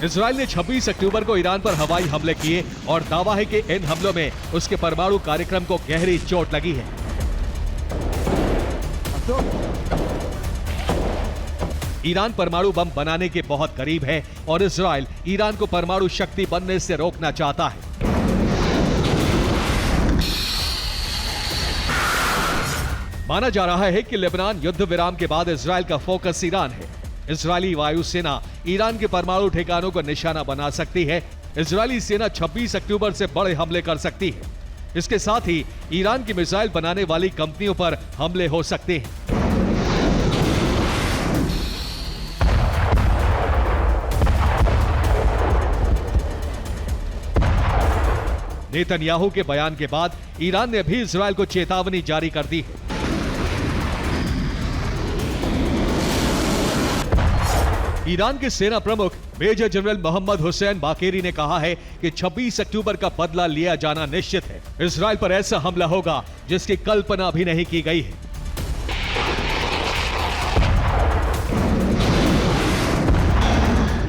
इजराइल ने 26 अक्टूबर को ईरान पर हवाई हमले किए और दावा है कि इन हमलों में उसके परमाणु कार्यक्रम को गहरी चोट लगी है। ईरान परमाणु बम बनाने के बहुत करीब है और इजराइल ईरान को परमाणु शक्ति बनने से रोकना चाहता है। माना जा रहा है कि लेबनान युद्ध विराम के बाद इजराइल का फोकस ईरान है। इजरायली वायुसेना ईरान के परमाणु ठिकानों को निशाना बना सकती है। इजरायली सेना 26 अक्टूबर से बड़े हमले कर सकती है। इसके साथ ही ईरान की मिसाइल बनाने वाली कंपनियों पर हमले हो सकते हैं। नेतन्याहू के बयान के बाद ईरान ने भी इजराइल को चेतावनी जारी कर दी है। ईरान के सेना प्रमुख major general Mohammad Hussain Bagheri ने कहा है कि 26 अक्टूबर का बदला लिया जाना निश्चित है। इजराइल पर ऐसा हमला होगा जिसकी कल्पना भी नहीं की गई है।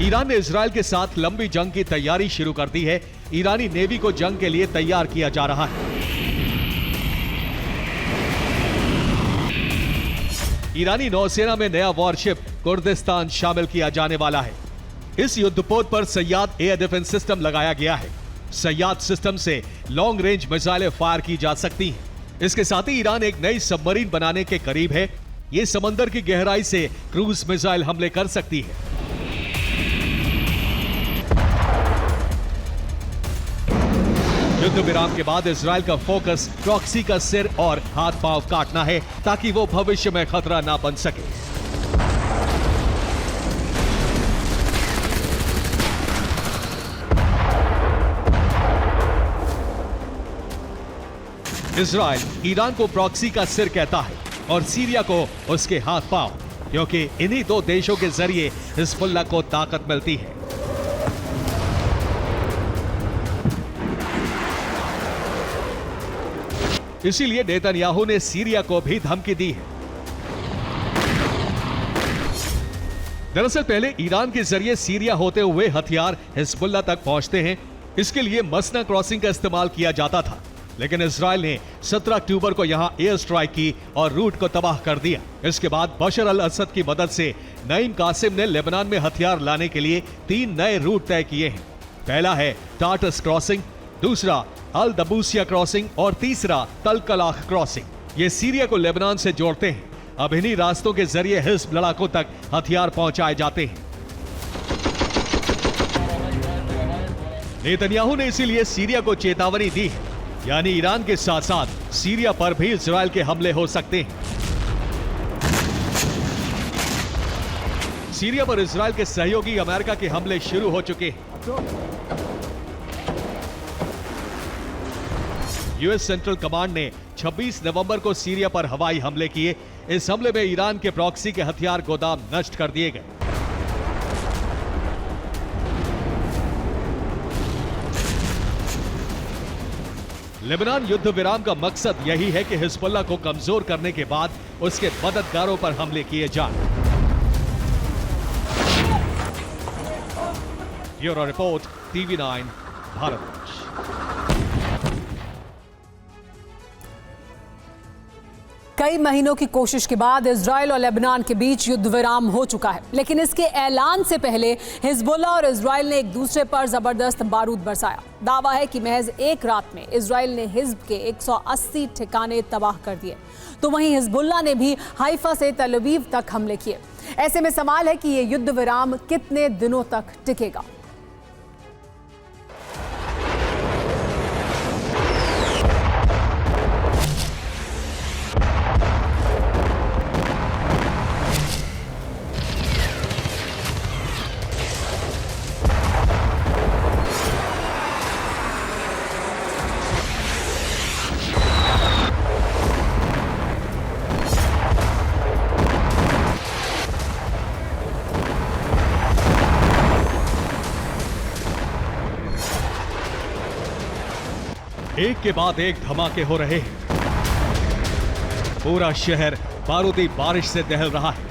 ईरान ने इजराइल के साथ लंबी जंग की तैयारी शुरू कर दी है। ईरानी नेवी को जंग के लिए तैयार किया जा रहा है। ईरानी नौसेना में नया वॉरशिप कुर्दिस्तान शामिल किया जाने वाला है। इस युद्धपोत पर सय्याद एयर डिफेंस सिस्टम लगाया गया है। सय्याद सिस्टम से लॉन्ग रेंज मिसाइलें फायर की जा सकती हैं। इसके साथ ही ईरान एक नई सबमरीन बनाने के करीब है। यह समंदर की गहराई से क्रूज मिसाइल हमले कर सकती है। युद्ध विराम के बाद इजराइल का फोकस प्रॉक्सी का सिर और हाथ पांव काटना है ताकि वो भविष्य में खतरा ना बन सके। इजराइल ईरान को प्रॉक्सी का सिर कहता है और सीरिया को उसके हाथ पांव, क्योंकि इन्हीं दो देशों के जरिए हिजबुल्लाह को ताकत मिलती है। इसीलिए नेतन्याहू ने सीरिया को भी धमकी दी है। दरअसल पहले ईरान के जरिए सीरिया होते हुए हथियार हिजबुल्लाह तक पहुंचते हैं। इसके लिए मसना क्रॉसिंग का इस्तेमाल किया जाता था, लेकिन इजराइल ने 17 अक्टूबर को यहां एयर स्ट्राइक की और रूट को तबाह कर दिया। इसके बाद बशर अल असद की मदद से नईम कासिम ने लेबनान में हथियार लाने के लिए 3 नए रूट तय किए हैं। पहला है टार्टस क्रॉसिंग, दूसरा अल दबूसिया क्रॉसिंग और तीसरा तलकलाख क्रॉसिंग। ये सीरिया को लेबनान से जोड़ते हैं। अब इन्हीं रास्तों के जरिए हिज़्ब लड़ाकों तक हथियार पहुंचाए जाते हैं। नेतन्याहू ने इसीलिए सीरिया को चेतावनी दी है, यानी ईरान के साथ साथ सीरिया पर भी इजराइल के हमले हो सकते हैं। सीरिया पर इजराइल के सहयोगी अमेरिका के हमले शुरू हो चुके हैं। यूएस सेंट्रल कमांड ने 26 नवंबर को सीरिया पर हवाई हमले किए। इस हमले में ईरान के प्रॉक्सी के हथियार गोदाम नष्ट कर दिए गए। लेबनान युद्ध विराम का मकसद यही है कि हिजबुल्लाह को कमजोर करने के बाद उसके मददगारों पर हमले किए जाएं। Bureau report, TV9 Bharat. कई महीनों की कोशिश के बाद इजराइल और लेबनान के बीच युद्ध विराम हो चुका है, लेकिन इसके ऐलान से पहले हिजबुल्लाह और इजराइल ने एक दूसरे पर जबरदस्त बारूद बरसाया। दावा है कि महज एक रात में इजराइल ने हिज्ब के 180 ठिकाने तबाह कर दिए, तो वहीं हिजबुल्लाह ने भी हाइफा से तल अवीव तक हमले किए। ऐसे में सवाल है कि ये युद्ध विराम कितने दिनों तक टिकेगा। एक के बाद एक धमाके हो रहे हैं। पूरा शहर बारूदी बारिश से दहल रहा है।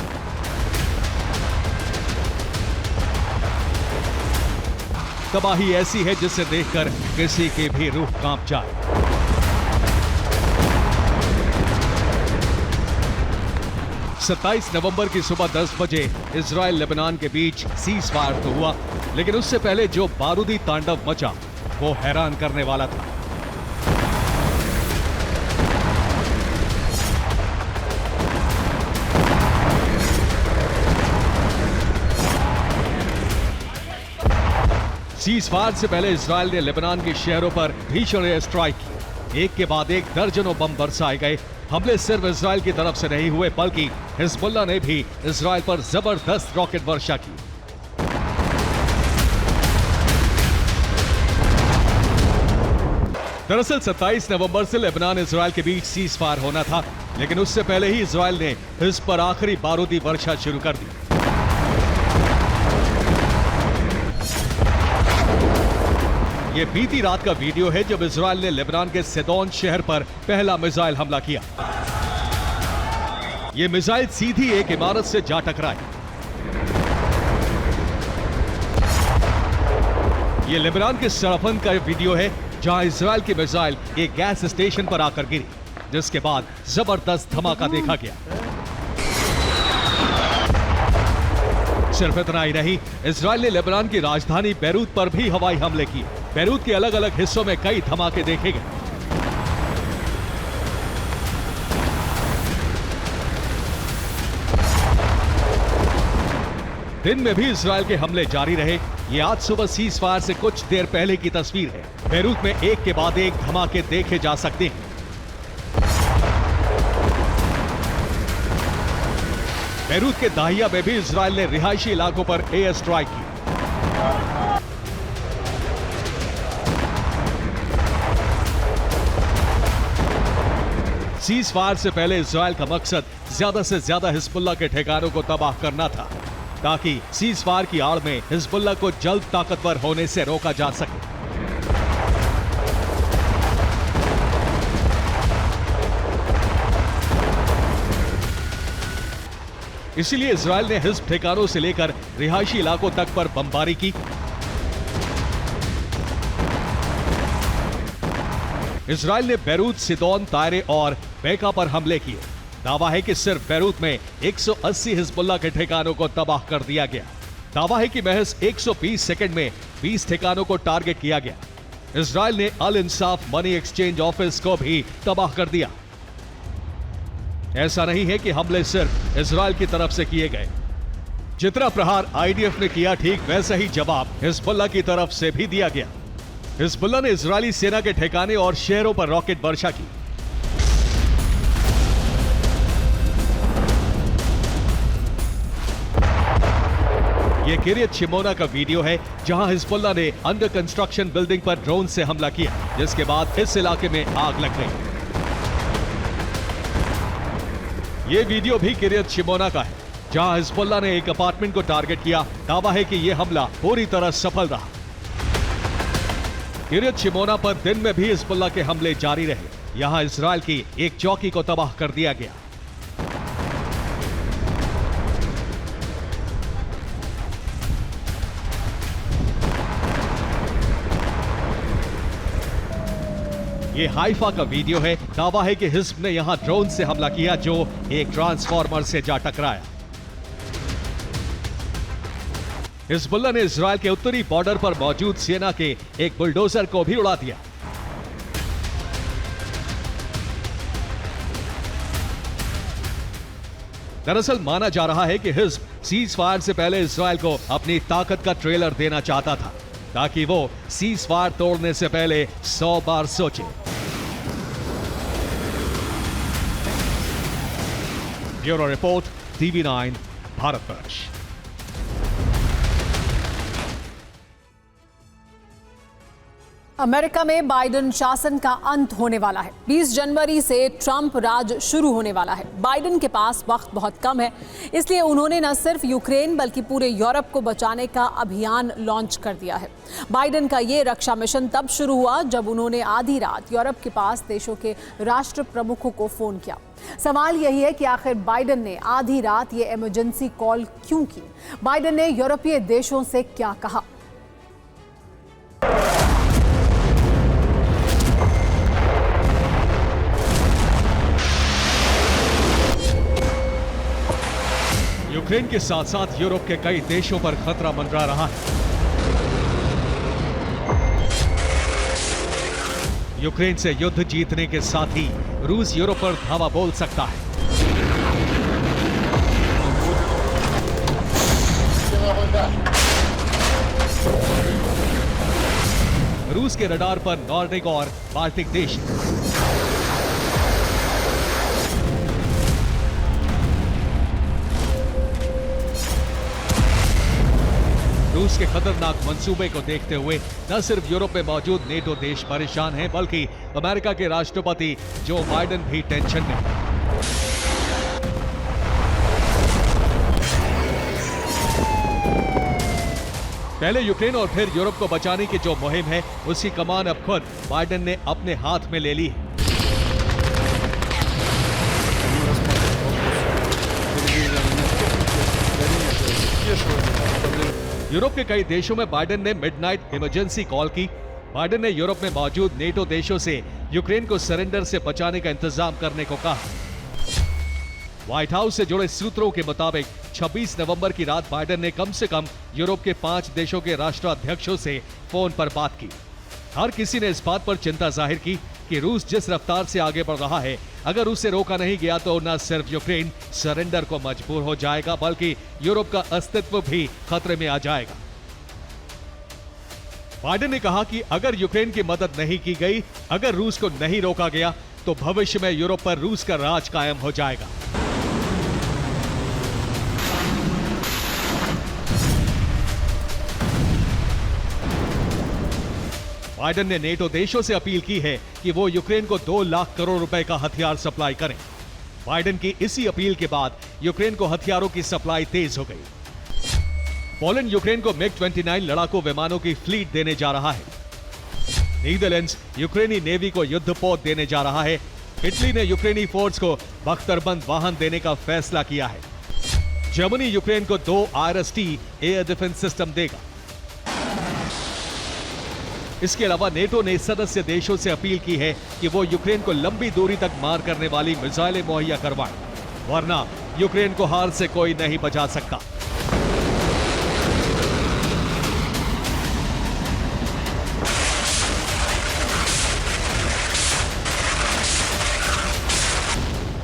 तबाही ऐसी है जिसे देखकर किसी की भी रूह कांप जाए। सत्ताईस नवंबर की सुबह 10 बजे इजराइल लेबनान के बीच सीज फायर तो हुआ, लेकिन उससे पहले जो बारूदी तांडव मचा वो हैरान करने वाला था। सीज फायर से पहले इजराइल ने लेबनान के शहरों पर भीषण एयर स्ट्राइक की। एक के बाद एक दर्जनों बम बरसाए गए। हमले सिर्फ इजराइल की तरफ से नहीं हुए, बल्कि हिजबुल्लाह ने भी इजराइल पर जबरदस्त रॉकेट वर्षा की। दरअसल 27 नवंबर से लेबनान इजराइल के बीच सीज फायर होना था, लेकिन उससे पहले ही इजराइल ने हिज्ब पर आखिरी बारूदी वर्षा शुरू कर दी। ये बीती रात का वीडियो है जब इजराइल ने लेबनान के सिदोन शहर पर पहला मिसाइल हमला किया। ये मिसाइल सीधी एक इमारत से जा टकराई। ये लेबनान के सरफन का वीडियो है जहां इजराइल की मिसाइल एक गैस स्टेशन पर आकर गिरी, जिसके बाद जबरदस्त धमाका देखा गया। सिर्फ इतना ही नहीं, इजराइल ने लेबनान की राजधानी बैरूत पर भी हवाई हमले किए। बैरूत के अलग अलग हिस्सों में कई धमाके देखे गए। दिन में भी इजराइल के हमले जारी रहे। ये आज सुबह सीज फायर से कुछ देर पहले की तस्वीर है। बैरूत में एक के बाद एक धमाके देखे जा सकते हैं। बैरूत के दाहिया में भी इजराइल ने रिहायशी इलाकों पर एयर स्ट्राइक की। सीज फायर से पहले इजराइल का मकसद ज्यादा से ज्यादा हिजबुल्लाह के ठिकानों को तबाह करना था, ताकि सीज फायर की आड़ में हिजबुल्लाह को जल्द ताकतवर होने से रोका जा सके। इसीलिए इजराइल ने हिज्ब ठिकानों से लेकर रिहायशी इलाकों तक पर बमबारी की। इजराइल ने बैरूत, सिदोन, तायरे और बेका पर हमले किए। दावा है कि सिर्फ बैरूत में 180 हिजबुल्लाह के ठिकानों को तबाह कर दिया गया। दावा है कि महज 120 सेकंड में 20 ठिकानों को टारगेट किया गया। इजराइल ने अल इंसाफ मनी एक्सचेंज ऑफिस को भी तबाह कर दिया। ऐसा नहीं है कि हमले सिर्फ इजराइल की तरफ से किए गए। जितना प्रहार आईडीएफ ने किया, ठीक वैसा ही जवाब हिजबुल्लाह की तरफ से भी दिया गया। हिजबुल्लाह ने इजरायली सेना के ठिकाने और शहरों पर रॉकेट वर्षा की। यह किरियत शिमोना का वीडियो है जहां हिजबुल्लाह ने अंडर कंस्ट्रक्शन बिल्डिंग पर ड्रोन से हमला किया, जिसके बाद इस इलाके में आग लग गई। यह वीडियो भी किरियत शिमोना का है जहां हिजबुल्लाह ने एक अपार्टमेंट को टारगेट किया। दावा है कि यह हमला पूरी तरह सफल रहा। किरियत शिमोना पर दिन में भी हिजबुल्लाह के हमले जारी रहे। यहां इजराइल की एक चौकी को तबाह कर दिया गया। ये हाइफा का वीडियो है। दावा है कि हिज्ब ने यहां ड्रोन से हमला किया जो एक ट्रांसफार्मर से जा टकराया। हिजबुल्लाह ने इजराइल के उत्तरी बॉर्डर पर मौजूद सेना के एक बुलडोजर को भी उड़ा दिया। दरअसल माना जा रहा है कि हिज्ब सीज फायर से पहले इजराइल को अपनी ताकत का ट्रेलर देना चाहता था, ताकि वो सीज फायर तोड़ने से पहले 100 बार सोचे। Bureau report, TV9 Bharatvarsh. America में बाइडेन शासन का अंत होने वाला है। 20 जनवरी से ट्रंप राज शुरू होने वाला है। बाइडेन के पास वक्त बहुत कम है, इसलिए उन्होंने न सिर्फ यूक्रेन बल्कि पूरे यूरोप को बचाने का अभियान लॉन्च कर दिया है। बाइडेन का ये रक्षा मिशन तब शुरू हुआ जब उन्होंने आधी रात यूरोप के पास देशों के राष्ट्र प्रमुखों को फोन किया। सवाल यही है कि आखिर बाइडेन ने आधी रात ये इमरजेंसी कॉल क्यों की? बाइडेन ने यूरोपीय देशों से क्या कहा? यूक्रेन के साथ साथ यूरोप के कई देशों पर खतरा मंडरा रहा है। यूक्रेन से युद्ध जीतने के साथ ही रूस यूरोप पर धावा बोल सकता है। रूस के रडार पर नॉर्डिक और बाल्टिक देश। रूस के खतरनाक मंसूबे को देखते हुए न सिर्फ यूरोप में मौजूद नेटो देश परेशान हैं, बल्कि अमेरिका के राष्ट्रपति जो बाइडेन भी टेंशन में हैं। पहले यूक्रेन और फिर यूरोप को बचाने की जो मुहिम है, उसकी कमान अब खुद बाइडेन ने अपने हाथ में ले ली है। यूरोप के कई देशों में बाइडेन ने मिडनाइट इमरजेंसी कॉल की। बाइडेन ने यूरोप में मौजूद नेटो देशों से यूक्रेन को सरेंडर से बचाने का इंतजाम करने को कहा। व्हाइट हाउस से जुड़े सूत्रों के मुताबिक 26 नवंबर की रात बाइडेन ने कम से कम यूरोप के 5 देशों के राष्ट्राध्यक्षों से फोन पर बात की। हर किसी ने इस बात पर चिंता जाहिर की कि रूस जिस रफ्तार से आगे बढ़ रहा है, अगर उसे रोका नहीं गया तो न सिर्फ यूक्रेन सरेंडर को मजबूर हो जाएगा, बल्कि यूरोप का अस्तित्व भी खतरे में आ जाएगा। बाइडेन ने कहा कि अगर यूक्रेन की मदद नहीं की गई, अगर रूस को नहीं रोका गया, तो भविष्य में यूरोप पर रूस का राज कायम हो जाएगा। बाइडेन ने नेटो देशों से अपील की है कि वो यूक्रेन को 2 लाख करोड़ रुपए का हथियार सप्लाई करें। बाइडेन की इसी अपील के बाद यूक्रेन को हथियारों की सप्लाई तेज हो गई। पोलैंड यूक्रेन को MiG-29 लड़ाकू विमानों की फ्लीट देने जा रहा है। नीदरलैंड्स यूक्रेनी नेवी को युद्धपोत देने जा रहा है। इटली ने यूक्रेनी फोर्स को बख्तरबंद वाहन देने का फैसला किया है। जर्मनी यूक्रेन को 2 IRIS-T एयर डिफेंस सिस्टम देगा। इसके अलावा नेटो ने सदस्य देशों से अपील की है कि वो यूक्रेन को लंबी दूरी तक मार करने वाली मिसाइलें मुहैया करवाएं, वरना यूक्रेन को हार से कोई नहीं बचा सकता।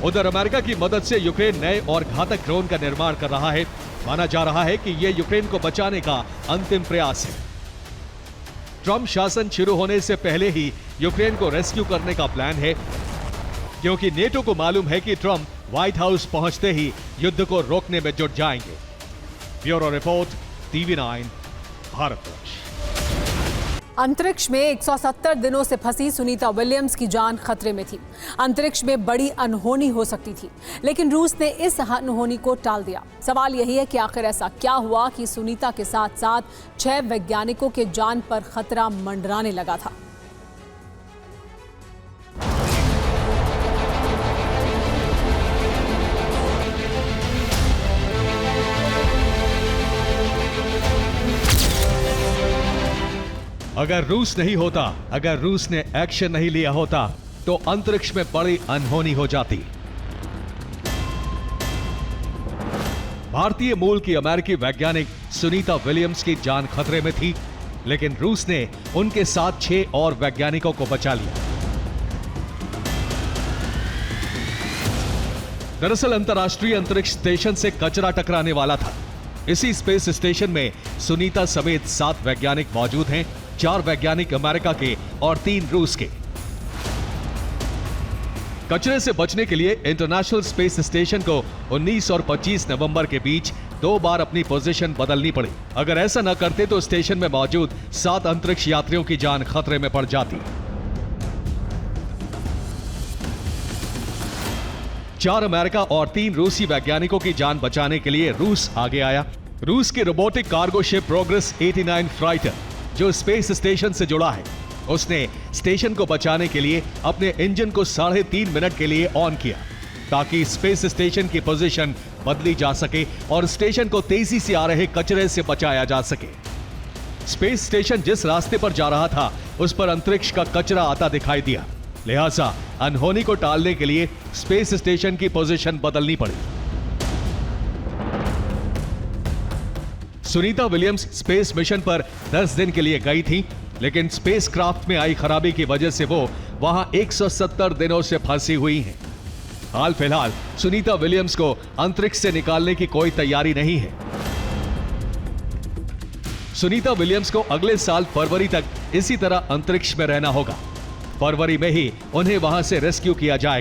उधर अमेरिका की मदद से यूक्रेन नए और घातक ड्रोन का निर्माण कर रहा है। माना जा रहा है कि यह यूक्रेन को बचाने का अंतिम प्रयास है। ट्रंप शासन शुरू होने से पहले ही यूक्रेन को रेस्क्यू करने का प्लान है, क्योंकि नेटो को मालूम है कि ट्रंप व्हाइट हाउस पहुंचते ही युद्ध को रोकने में जुट जाएंगे। Bureau report, TV9, Bharatvarsh. अंतरिक्ष में 170 दिनों से फंसी सुनीता विलियम्स की जान खतरे में थी। अंतरिक्ष में बड़ी अनहोनी हो सकती थी, लेकिन रूस ने इस अनहोनी को टाल दिया। सवाल यही है कि आखिर ऐसा क्या हुआ कि सुनीता के साथ साथ 6 वैज्ञानिकों के जान पर खतरा मंडराने लगा था। अगर रूस नहीं होता, अगर रूस ने एक्शन नहीं लिया होता, तो अंतरिक्ष में बड़ी अनहोनी हो जाती। भारतीय मूल की अमेरिकी वैज्ञानिक सुनीता विलियम्स की जान खतरे में थी, लेकिन रूस ने उनके साथ 6 और वैज्ञानिकों को बचा लिया। दरअसल अंतर्राष्ट्रीय अंतरिक्ष स्टेशन से कचरा टकराने वाला था। इसी स्पेस स्टेशन में सुनीता समेत 7 वैज्ञानिक मौजूद हैं। 4 वैज्ञानिक अमेरिका के और 3 रूस के। कचरे से बचने के लिए इंटरनेशनल स्पेस स्टेशन को 19 और 25 नवंबर के बीच 2 बार अपनी पोजीशन बदलनी पड़ी। अगर ऐसा न करते तो स्टेशन में मौजूद 7 अंतरिक्ष यात्रियों की जान खतरे में पड़ जाती। 4 अमेरिका और 3 रूसी वैज्ञानिकों की जान बचाने के लिए रूस आगे आया। रूस की रोबोटिक कार्गो शिप प्रोग्रेस 89 फ्राइटर जो स्पेस स्टेशन से जुड़ा है, उसने स्टेशन को बचाने के लिए अपने इंजन को 3.5 मिनट के लिए ऑन किया ताकि स्पेस स्टेशन की पोजीशन बदली जा सके और स्टेशन को तेजी से आ रहे कचरे से बचाया जा सके। स्पेस स्टेशन जिस रास्ते पर जा रहा था उस पर अंतरिक्ष का कचरा आता दिखाई दिया, लिहाजा अनहोनी को टालने के लिए स्पेस स्टेशन की पोजीशन बदलनी पड़ी। सुनीता विलियम्स स्पेस मिशन पर 10 दिन के लिए गई थी, लेकिन स्पेसक्राफ्ट में आई खराबी की वजह से वो वहां 170 दिनों से फंसी हुई हैं। हाल फिलहाल सुनीता विलियम्स को अंतरिक्ष से निकालने की कोई तैयारी नहीं है। सुनीता विलियम्स को अगले साल फरवरी तक इसी तरह अंतरिक्ष में रहना होगा। फरवरी में ही उन्हें वहां से रेस्क्यू किया जाएगा।